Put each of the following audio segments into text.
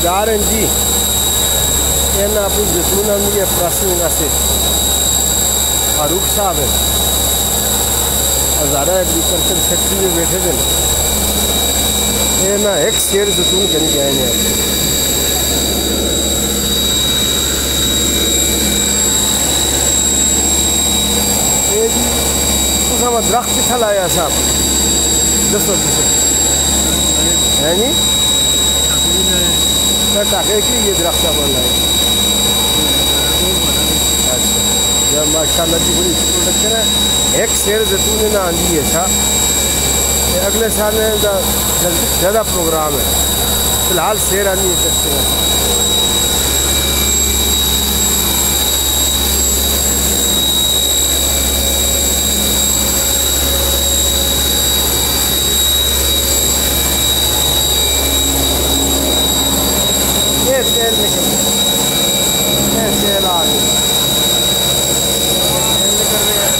जिमीदार हैं जी, इन्हें अपनी जैतून आँदी है प्रोसेसिंग वास्ते। फारूक साहब है, हज़ारा एग्रीकल्चर फैक्ट्री में बैठे थे। ये ना एक शेर जैतून कहीं गए हैं। ये जी तुसा दरख्त कितना लाया साहब, दसो दसो है नी टाके की ये दरख्त बन लाए। अच्छा जब माशाल्लाह जी बड़ी प्रोडक्शन है। एक शेर जैतून ना आंदी है सा, अगले साल ज़्यादा प्रोग्राम है। फिलहाल शेर आनी है सकते हैं। ये तेल निकल, ये तेल आ गया, तेल निकल रहे हैं।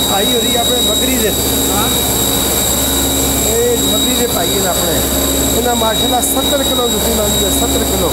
भाई हो रही है अपने बकरी दे, बकरी दे भाई ने अपने इन्हें माशाल्लाह 70 किलो जैतून आती है। 70 किलो